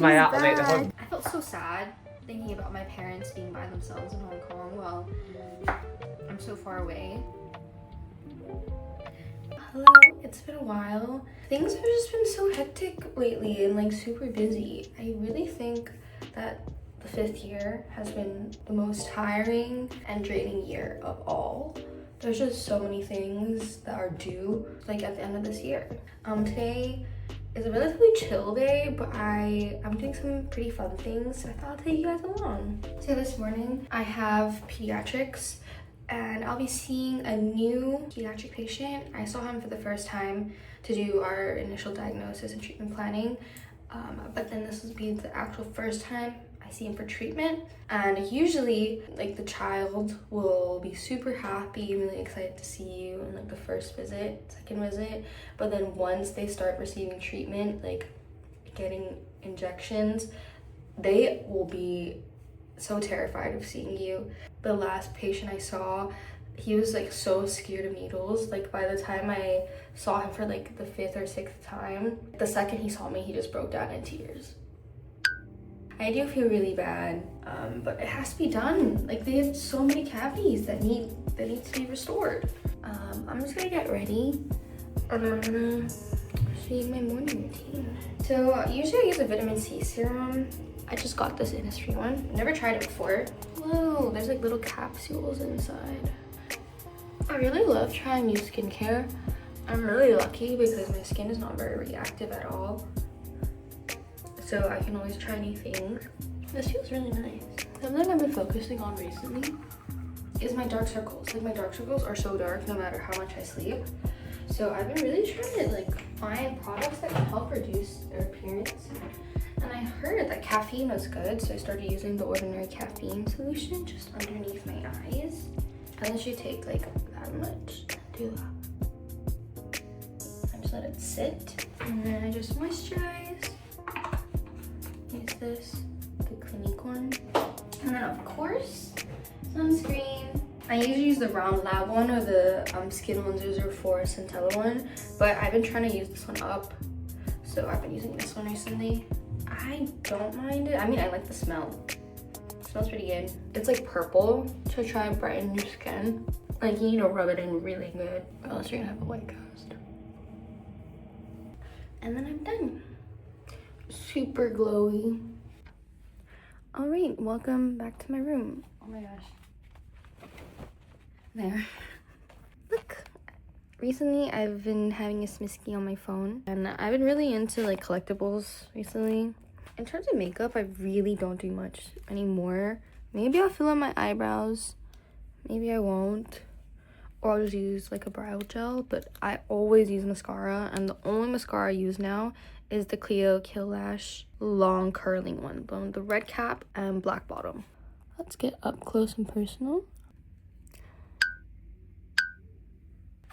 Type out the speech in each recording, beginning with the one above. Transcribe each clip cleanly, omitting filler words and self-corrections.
I felt so sad thinking about my parents being by themselves in Hong Kong while I'm so far away. Hello, it's been a while. Things have just been so hectic lately and like super busy. I really think that the 5th year has been the most tiring and draining year of all. There's just so many things that are due like at the end of this year. Today is a relatively chill day, but I'm doing some pretty fun things, so I thought I'd take you guys along. So this morning I have pediatrics and I'll be seeing a new pediatric patient. I saw him for the first time to do our initial diagnosis and treatment planning, but then this will be the actual first time I see him for treatment. And usually like the child will be super happy, really excited to see you in like the first visit, second visit, but then once they start receiving treatment, like getting injections, they will be so terrified of seeing you. The last patient I saw, he was like so scared of needles. Like by the time I saw him for like the 5th or 6th time, the second he saw me, he just broke down in tears. I do feel really bad, but it has to be done. Like they have so many cavities that need to be restored. I'm just gonna get ready and I'm gonna show you my morning routine. So usually I use a vitamin C serum. I just got this Innisfree one. Never tried it before. Whoa, there's like little capsules inside. I really love trying new skincare. I'm really lucky because my skin is not very reactive at all, so I can always try new things. This feels really nice. Something I've been focusing on recently is my dark circles. Like my dark circles are so dark no matter how much I sleep. So I've been really trying to like find products that can help reduce their appearance. And I heard that caffeine was good, so I started using the Ordinary caffeine solution just underneath my eyes. I literally take like that much and do that. I just let it sit, and then I just moisturize. Use this, the Clinique one. And then of course, sunscreen. I usually use the Round Lab one or the Skin 1004 Centella one, but I've been trying to use this one up, so I've been using this one recently. I don't mind it. I mean, I like the smell. It smells pretty good. It's like purple to try and brighten your skin. Like you need to rub it in really good, or else you're gonna have a white cast. And then I'm done. Super glowy. All right, welcome back to my room. Oh my gosh. There. Look. Recently, I've been having a Smisky on my phone, and I've been really into like collectibles recently. In terms of makeup, I really don't do much anymore. Maybe I'll fill in my eyebrows, maybe I won't, or I'll just use like a brow gel, but I always use mascara, and the only mascara I use now is the Clio Kill Lash long curling one, the red cap and black bottom. Let's get up close and personal.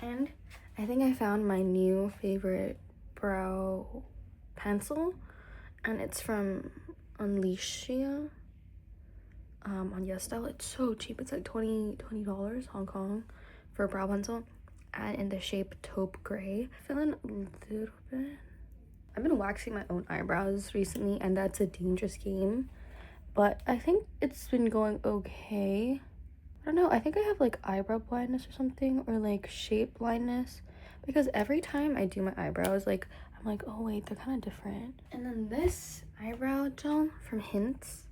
And I think I found my new favorite brow pencil, and it's from Unleashia on YesStyle. It's so cheap. It's like $20 Hong Kong for a brow pencil, and in the shape taupe gray. Feeling a little bit. I've been waxing my own eyebrows recently, and that's a dangerous game, but I think it's been going okay. I don't know, I think I have like eyebrow blindness or something, or like shape blindness, because every time I do my eyebrows, like I'm like, oh wait, they're kind of different. And then this eyebrow gel from Hints,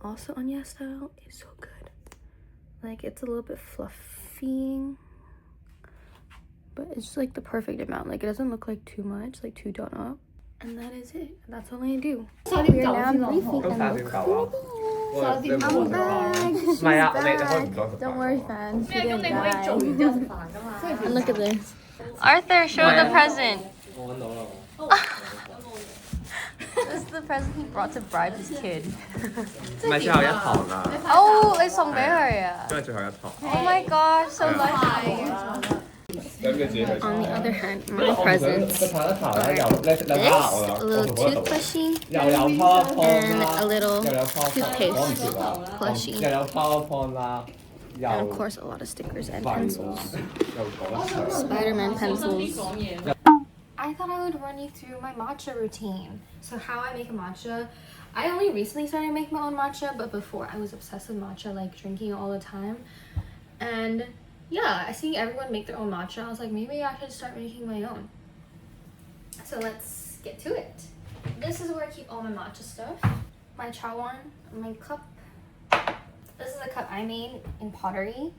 also on YesStyle, is so good. Like it's a little bit fluffy, but it's just like the perfect amount. Like it doesn't look like too much, like too done up. And that is it. That's all I do. We're now briefing and I'm back. Don't worry, fans. She didn't die. And look at this. Arthur, show the present. This is the present he brought to bribe his kid. 唔係最後一堂啦， Oh, 你送俾佢啊 因為最後一堂。 Oh my gosh, so lucky. On the other hand, my presents are this, a little toothbrushie, and a little toothpaste plushie, and of course a lot of stickers and pencils. Spider-Man pencils. I thought I would run you through my matcha routine. So how I make a matcha, I only recently started making my own matcha, but before I was obsessed with matcha, like drinking it all the time. And yeah, I see everyone make their own matcha. I was like, maybe I should start making my own. So let's get to it. This is where I keep all my matcha stuff. My chawan, my cup. This is a cup I made in pottery,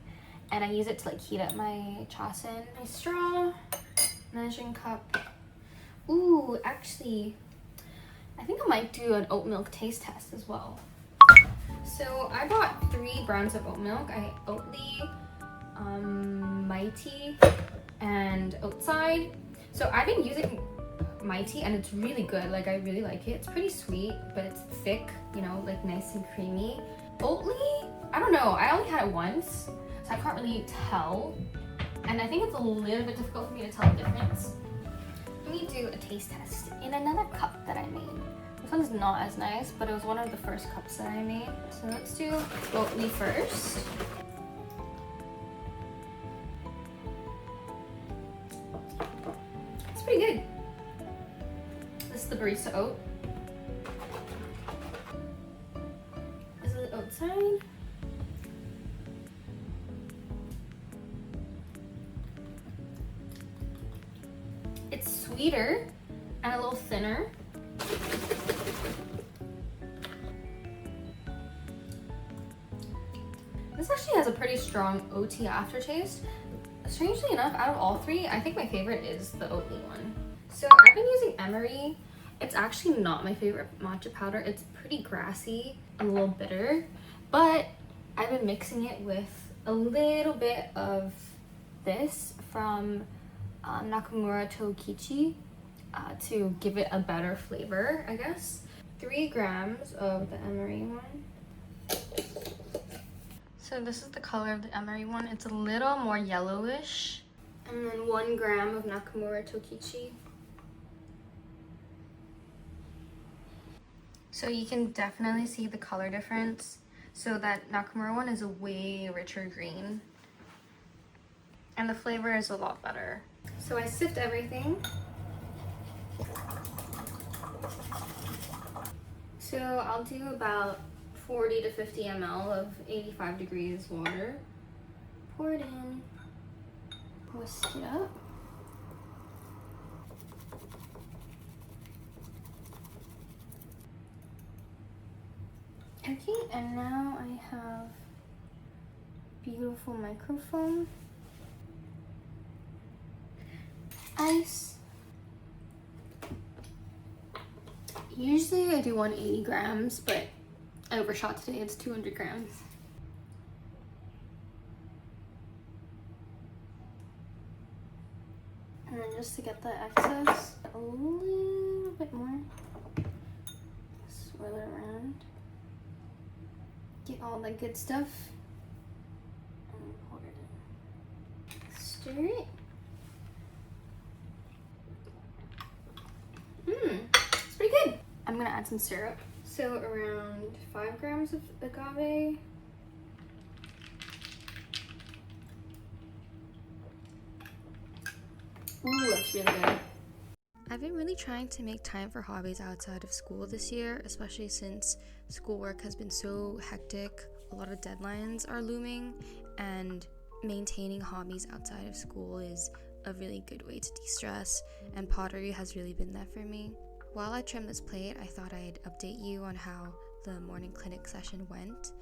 and I use it to like heat up my chasen. My straw, measuring cup. Ooh, actually, I think I might do an oat milk taste test as well. So I bought 3 brands of oat milk. I Oatly, Mighty, and Oatside. So I've been using Mighty and it's really good. Like I really like it. It's pretty sweet, but it's thick, you know, like nice and creamy. Oatly, I don't know. I only had it once, so I can't really tell. And I think it's a little bit difficult for me to tell the difference. Let me do a taste test in another cup that I made. This one's not as nice, but it was one of the first cups that I made. So let's do Oatly first. It's pretty good. This is the barista oat. This is the oat side. It's sweeter and a little thinner. This actually has a pretty strong oaty aftertaste. Strangely enough, out of all 3, I think my favorite is the Oatly one. So I've been using Emery. It's actually not my favorite matcha powder. It's pretty grassy and a little bitter, but I've been mixing it with a little bit of this from Nakamura Tokichi to give it a better flavor, I guess. 3 grams of the Emery one. So this is the color of the Emery one. It's a little more yellowish. And then 1 gram of Nakamura Tokichi. So you can definitely see the color difference. So that Nakamura one is a way richer green. And the flavor is a lot better. So I sift everything. So I'll do about 40 to 50 ml of 85 degrees water. Pour it in. Whisk it up. Okay, and now I have beautiful microfoam, ice. Usually I do 180 grams, but I overshot today. It's 200 grams. And then just to get the excess, a little bit more. Swirl it around. Get all the good stuff. And pour it in. Stir it. It's pretty good. I'm gonna add some syrup. So around 5 grams of agave. Ooh, that's really good. I've been really trying to make time for hobbies outside of school this year, especially since schoolwork has been so hectic. A lot of deadlines are looming, and maintaining hobbies outside of school is a really good way to de-stress, and pottery has really been that for me. While I trim this plate, I thought I'd update you on how the morning clinic session went.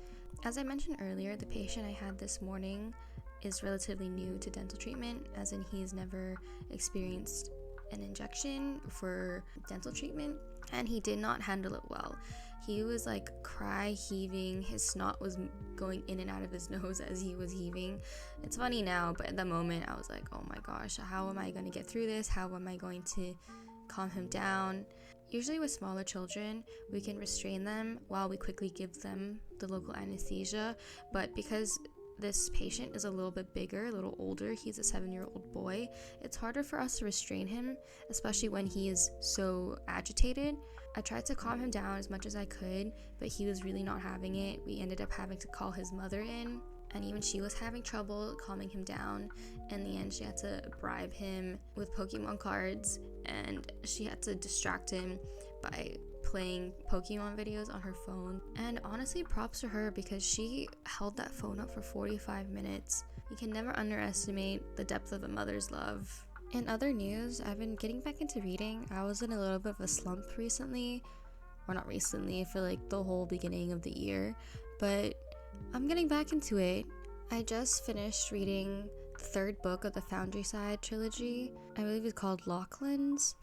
As I mentioned earlier, the patient I had this morning is relatively new to dental treatment, as in he's never experienced an injection for dental treatment, and he did not handle it well. He was like cry heaving, his snot was going in and out of his nose as he was heaving. It's funny now, but at the moment I was like, oh my gosh, how am I going to get through this? How am I going to calm him down? Usually with smaller children, we can restrain them while we quickly give them the local anesthesia, but because this patient is a little bit bigger, a little older, he's a 7-year-old boy, it's harder for us to restrain him, especially when he is so agitated. I tried to calm him down as much as I could, but he was really not having it. We ended up having to call his mother in. and even she was having trouble calming him down. In the end, she had to bribe him with Pokemon cards, and she had to distract him by playing Pokemon videos on her phone. And honestly, props to her, because she held that phone up for 45 minutes. You can never underestimate the depth of a mother's love. In other news, I've been getting back into reading. I was in a little bit of a slump recently, or not recently, for like the whole beginning of the year, but I'm getting back into it. I just finished reading the third book of the Foundry Side trilogy. I believe it's called Locklands,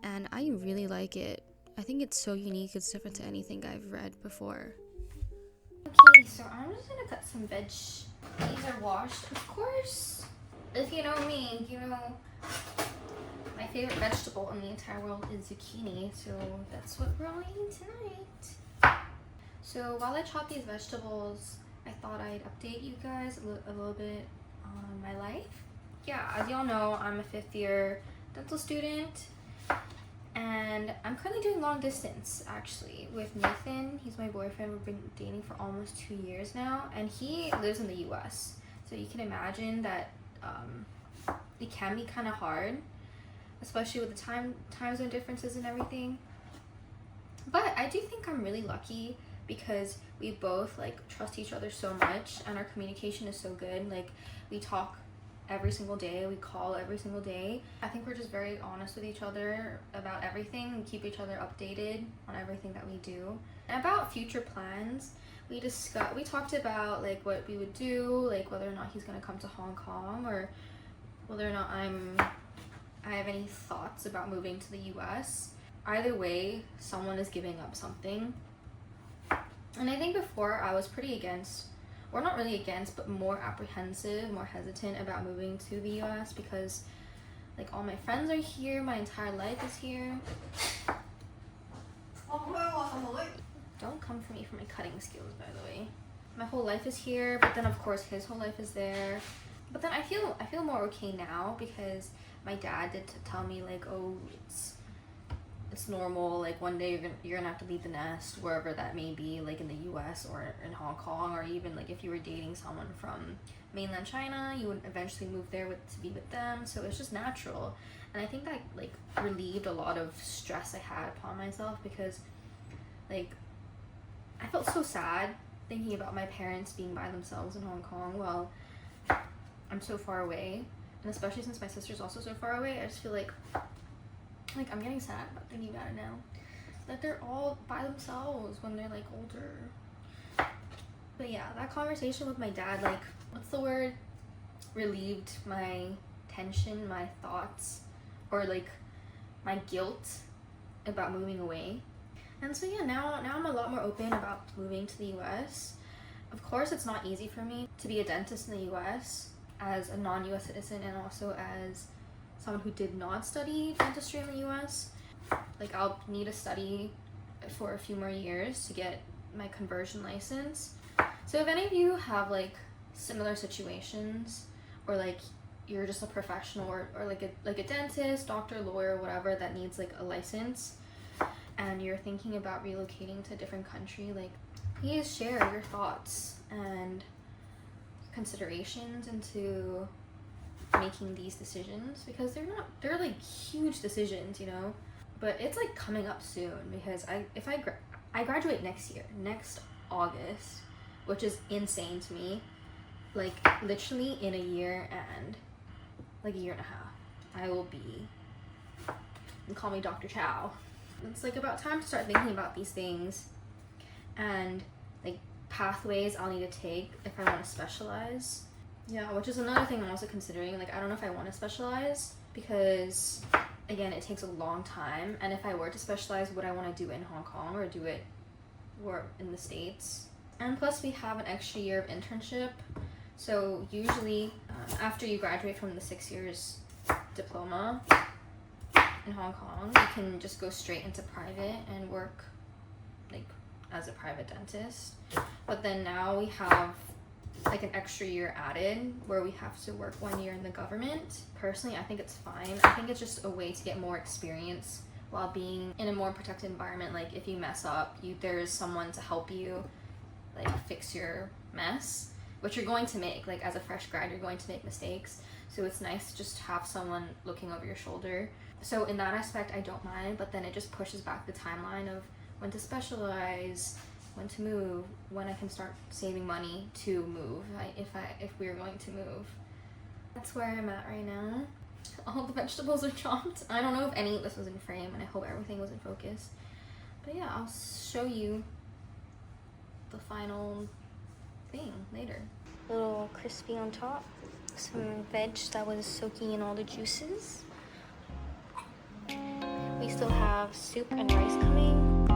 and I really like it. I think it's so unique. It's different to anything I've read before. Okay, so I'm just gonna cut some veg. These are washed, of course. If you know me, you know my favorite vegetable in the entire world is zucchini, so that's what we're all eating tonight. So while I chop these vegetables, I thought I'd update you guys a little bit on my life. Yeah, as y'all know, I'm a 5th year dental student, and I'm currently doing long distance actually with Nathan. He's my boyfriend. We've been dating for almost 2 years now, and he lives in the US. So you can imagine that it can be kind of hard, especially with the time zone differences and everything. But I do think I'm really lucky because we both like trust each other so much, and our communication is so good. Like, we talk every single day, we call every single day. I think we're just very honest with each other about everything and keep each other updated on everything that we do. And about future plans, we talked about like what we would do, like whether or not he's gonna come to Hong Kong, or whether or not I have any thoughts about moving to the US. Either way, someone is giving up something. And I think before I was pretty against, or not really against, but more apprehensive, more hesitant about moving to the US because like all my friends are here, my entire life is here. Don't come for me for my cutting skills, by the way. My whole life is here, but then of course his whole life is there. But then I feel more okay now because my dad did tell me like, oh, it's normal, like one day you're gonna have to leave the nest, wherever that may be, like in the US or in Hong Kong, or even like if you were dating someone from mainland China, you would eventually move there to be with them. So it's just natural. And I think that like relieved a lot of stress I had upon myself, because like I felt so sad thinking about my parents being by themselves in Hong Kong while I'm so far away, and especially since my sister's also so far away. I just feel like I'm getting sad about thinking about it now, that they're all by themselves when they're like older. But yeah, that conversation with my dad, like, what's the word, relieved my tension, my thoughts, or like my guilt about moving away. And so yeah, now I'm a lot more open about moving to the US. Of course, it's not easy for me to be a dentist in the US as a non-US citizen, and also as someone who did not study dentistry in the US. Like, I'll need to study for a few more years to get my conversion license. So if any of you have like similar situations, or like you're just a professional or like a dentist, doctor, lawyer, whatever, that needs like a license, and you're thinking about relocating to a different country, like, please share your thoughts and considerations into making these decisions, because they're like huge decisions, you know. But it's like coming up soon, because I graduate next August, which is insane to me. Like, literally in a year and like a year and a half, I will be, and call me Dr. Chow. It's like about time to start thinking about these things, and like pathways I'll need to take if I want to specialize. Yeah, which is another thing I'm also considering. Like, I don't know if I want to specialize, because again, it takes a long time, and if I were to specialize, would I want to do it in Hong Kong or do it in the States? And plus, we have an extra year of internship. So usually after you graduate from the 6 years diploma in Hong Kong, you can just go straight into private and work like as a private dentist. But then now we have like an extra year added where we have to work 1 year in the government. Personally, I think it's fine. I think it's just a way to get more experience while being in a more protected environment. Like, if you mess up, there's someone to help you like fix your mess. which you're going to make. Like as a fresh grad, you're going to make mistakes. So it's nice to just have someone looking over your shoulder. So in that aspect, I don't mind, but then it just pushes back the timeline of when to specialize, when to move, when I can start saving money to move, if we're going to move. That's where I'm at right now. All the vegetables are chopped. I don't know if any of this was in frame, and I hope everything was in focus. But yeah, I'll show you the final thing later. A little crispy on top. Some veg that was soaking in all the juices. We still have soup and rice coming.